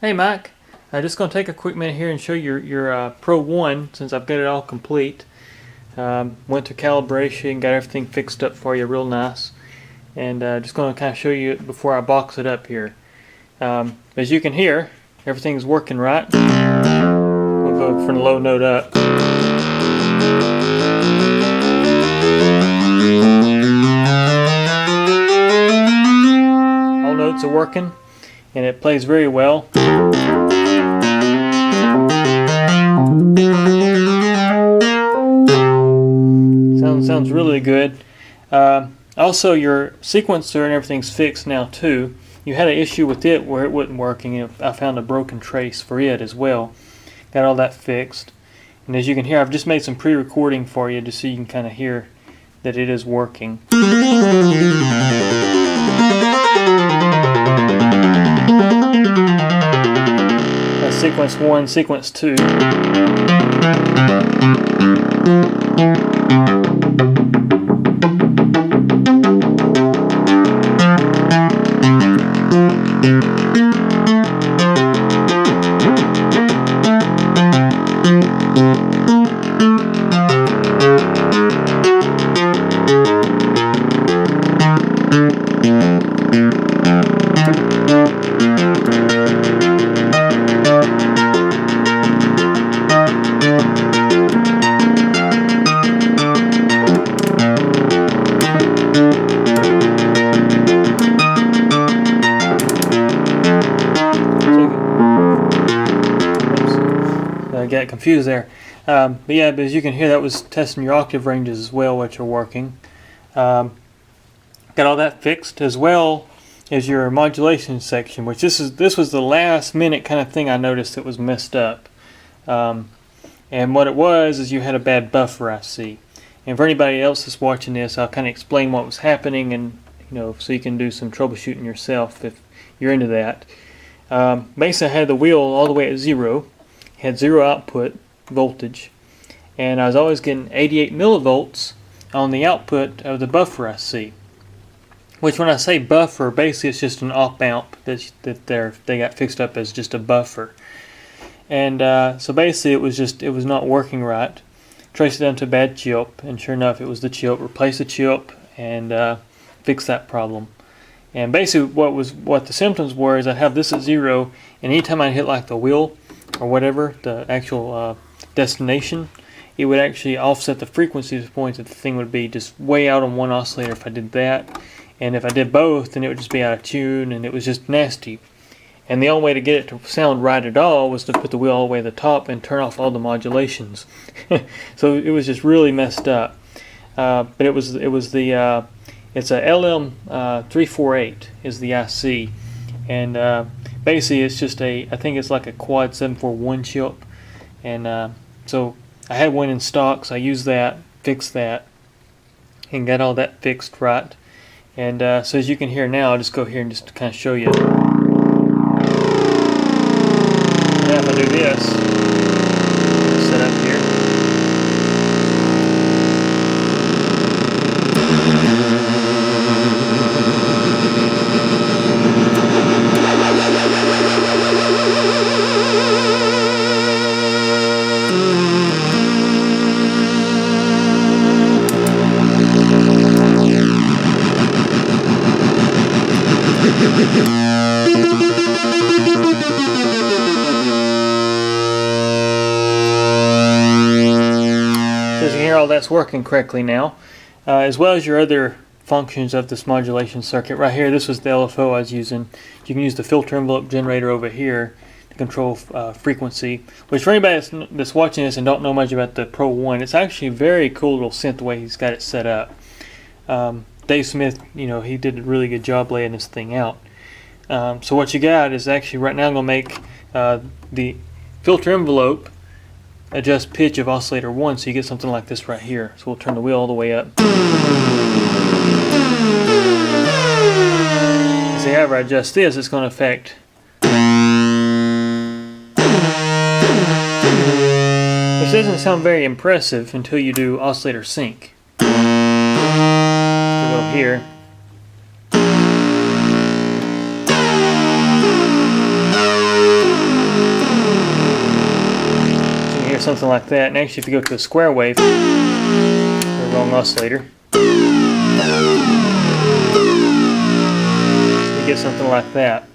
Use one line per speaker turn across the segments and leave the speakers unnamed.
Hey Mike, I'm just going to take a quick minute here and show you your Pro 1 since I've got it all complete. Went to calibration, got everything fixed up for you real nice, and just going to kind of show you it before I box it up here. As you can hear, everything's working right. We'll go from the low note up. All notes are working and it plays very well. Sounds really good. Also, your sequencer and everything's fixed now too. You had an issue with it where it wasn't working, and I found a broken trace for it as well. Got all that fixed. And as you can hear, I've just made some pre-recording for you just so you can kind of hear that it is working. Sequence 1, sequence 2. I got confused there. But as you can hear, that was testing your octave ranges as well, which are working. Got all that fixed, as well as your modulation section, which this was the last minute kind of thing I noticed that was messed up. And what it was is you had a bad buffer, I see. And for anybody else that's watching this, I'll kind of explain what was happening, and so you can do some troubleshooting yourself if you're into that. Basically, I had the wheel all the way at 0. Had 0 output voltage, and I was always getting 88 millivolts on the output of the buffer I see. Which, when I say buffer, basically it's just an op amp that they got fixed up as just a buffer. And so basically it was not working right. Traced it down to a bad chip, and sure enough it was the chip. Replaced the chip and fixed that problem. And basically what the symptoms were is I'd have this at 0, and anytime I hit like the wheel or whatever, the actual destination, it would actually offset the frequency to the point that the thing would be just way out on one oscillator if I did that. And if I did both, then it would just be out of tune, and it was just nasty. And the only way to get it to sound right at all was to put the wheel all the way to the top and turn off all the modulations. So it was just really messed up. But it's a LM348 is the IC, and basically it's just I think it's like a quad 741 chip, and so I had one in stock, so I used that, fixed that, and got all that fixed right. And so as you can hear now, I'll just go here and just kind of show you. Now if I do this, set up here. So as you can hear, all that's working correctly now, as well as your other functions of this modulation circuit. Right here, this was the LFO I was using. You can use the filter envelope generator over here to control frequency, which for anybody that's watching this and don't know much about the Pro 1, it's actually a very cool little synth the way he's got it set up. Dave Smith, he did a really good job laying this thing out. So what you got is actually, right now I'm going to make the filter envelope adjust pitch of oscillator 1, so you get something like this right here. So we'll turn the wheel all the way up. So however I adjust this, it's going to affect. Which doesn't sound very impressive until you do oscillator sync. So we'll go here. something like that. And actually, if you go to a square wave, the wrong oscillator, you get something like that.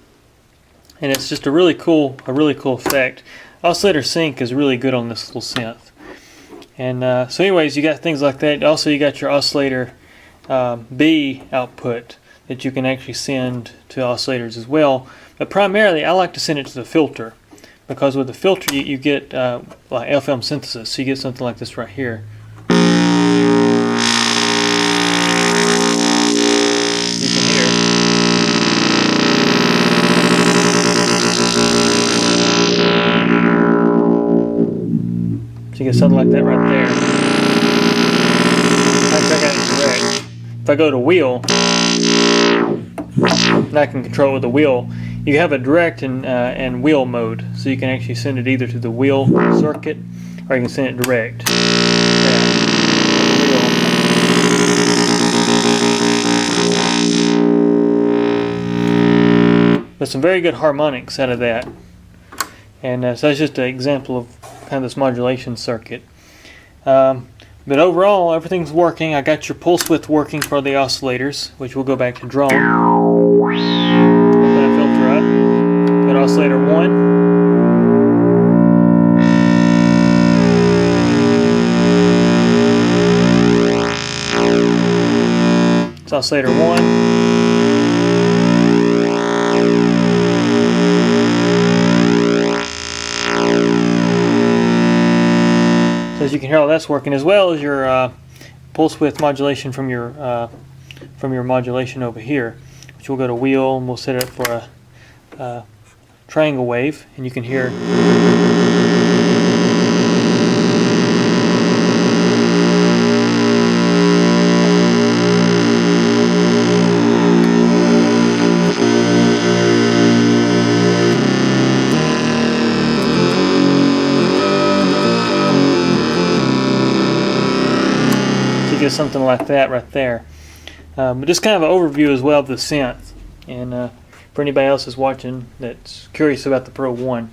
And it's just a really cool effect. Oscillator sync is really good on this little synth. And so anyways, you got things like that. Also, you got your oscillator B output that you can actually send to oscillators as well. But primarily, I like to send it to the filter, because with the filter you get like FM synthesis. So you get something like this right here. You can hear. So you get something like that right there. Actually, I got it direct. If I go to wheel, and I can control it with the wheel, you have a direct and wheel mode. So you can actually send it either to the wheel circuit, or you can send it direct. But some very good harmonics out of that. And so that's just an example of kind of this modulation circuit. But overall, everything's working. I got your pulse width working for the oscillators, which we'll go back to drone. Open that filter up. Got oscillator 1. It's oscillator 1. As you can hear, all that's working, as well as your pulse width modulation from your modulation over here, which we'll go to wheel and we'll set it for a triangle wave, and you can hear. Get something like that right there. But just kind of an overview as well of the synth, and for anybody else that's watching that's curious about the Pro 1.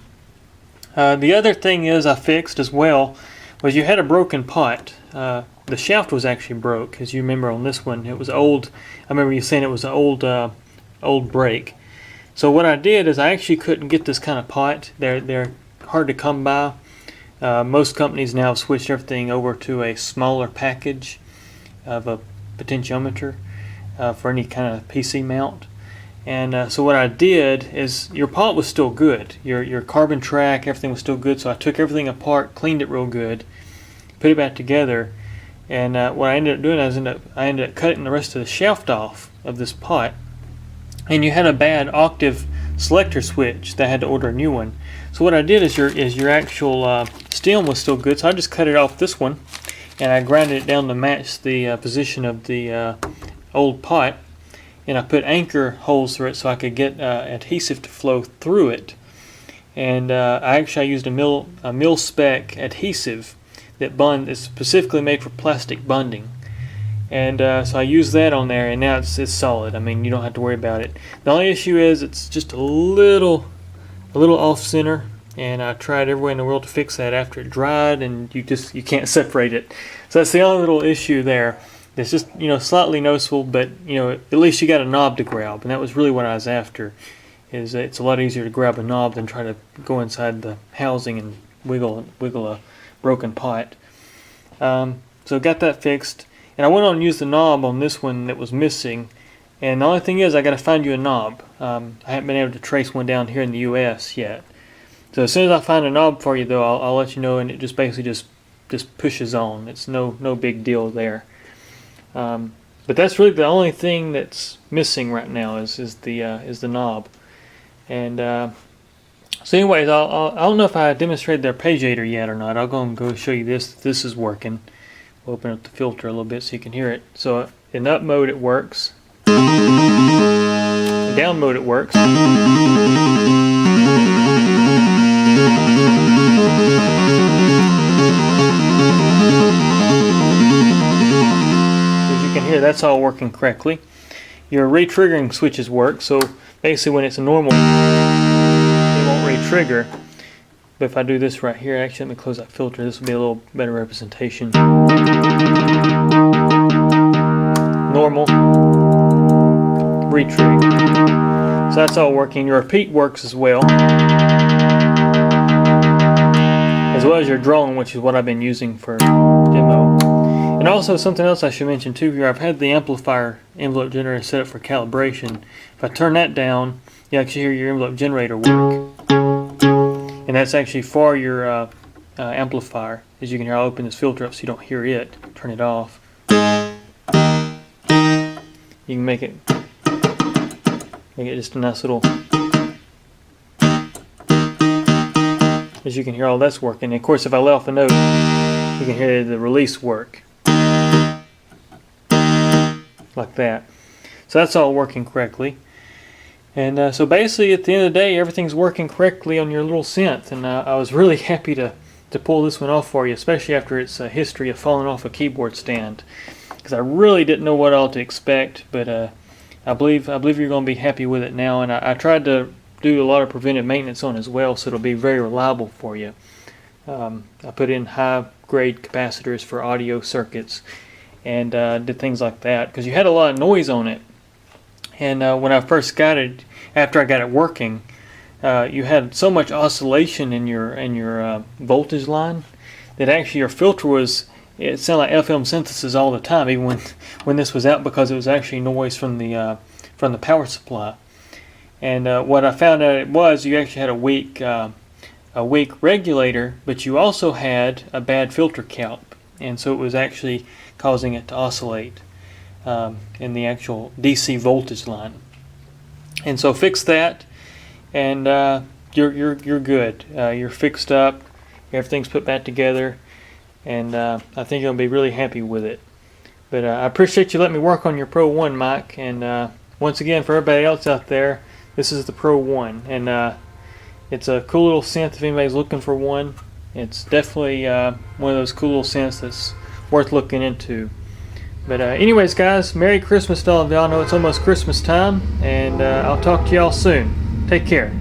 The other thing is I fixed as well was you had a broken pot. The shaft was actually broke, as you remember on this one. It was old. I remember you saying it was an old brake. So what I did is I actually couldn't get this kind of pot. They're hard to come by. Most companies now have switched everything over to a smaller package of a potentiometer for any kind of PC mount. And so what I did is, your pot was still good, your carbon track, everything was still good, so I took everything apart, cleaned it real good, put it back together, and what I ended up doing is I ended up cutting the rest of the shaft off of this pot. And you had a bad octave selector switch that I had to order a new one. So what I did is your actual stem was still good, so I just cut it off this one, and I grinded it down to match the position of the old pot, and I put anchor holes through it so I could get adhesive to flow through it. And I used a mil spec adhesive that is specifically made for plastic bonding. And so I used that on there, and now it's solid. I mean, you don't have to worry about it. The only issue is it's just a little off center. And I tried every way in the world to fix that after it dried, and you can't separate it. So that's the only little issue there. It's just slightly noticeable, but at least you got a knob to grab, and that was really what I was after. Is it's a lot easier to grab a knob than try to go inside the housing and wiggle a broken pot. So got that fixed, and I went on and used the knob on this one that was missing. And the only thing is, I got to find you a knob. I haven't been able to trace one down here in the U.S. yet. So as soon as I find a knob for you, though, I'll let you know, and it just basically just pushes on. It's no big deal there. But that's really the only thing that's missing right now is the knob. And so anyways, I don't know if I demonstrated the arpeggiator yet or not. I'll go show you this. This is working. We'll open up the filter a little bit so you can hear it. So in up mode it works. In down mode it works. As you can hear, that's all working correctly. Your re-triggering switches work, so basically when it's a normal, it won't re-trigger. But if I do this right here, actually let me close that filter. This will be a little better representation. Normal, retrig. So that's all working. Your repeat works as well as your drone, which is what I've been using for demo. And also something else I should mention too here, I've had the amplifier envelope generator set up for calibration. If I turn that down, you actually hear your envelope generator work. And that's actually for your amplifier. As you can hear, I'll open this filter up so you don't hear it. Turn it off. You can make it just a nice little. As you can hear, all that's working. And of course, if I let off a note, you can hear the release work. Like that. So that's all working correctly. And so basically at the end of the day, everything's working correctly on your little synth. And I was really happy to pull this one off for you, especially after its history of falling off a keyboard stand. Because I really didn't know what all to expect, but I believe you're going to be happy with it now. And I tried to do a lot of preventive maintenance on it as well, so it'll be very reliable for you. I put in high-grade capacitors for audio circuits and did things like that because you had a lot of noise on it. And when I first got it, after I got it working, you had so much oscillation in your voltage line that actually your filter it sounded like FM synthesis all the time, even when this was out, because it was actually noise from the power supply. And what I found out it was, you actually had a weak regulator, but you also had a bad filter count, and so it was actually causing it to oscillate in the actual DC voltage line. And so fix that, and you're good. You're fixed up. Everything's put back together, and I think you'll be really happy with it. But I appreciate you letting me work on your Pro 1, Mike. And once again, for everybody else out there, this is the Pro 1, and it's a cool little synth if anybody's looking for one. It's definitely one of those cool little synths that's worth looking into. But anyways, guys, Merry Christmas to all of y'all. I know it's almost Christmas time, and I'll talk to y'all soon. Take care.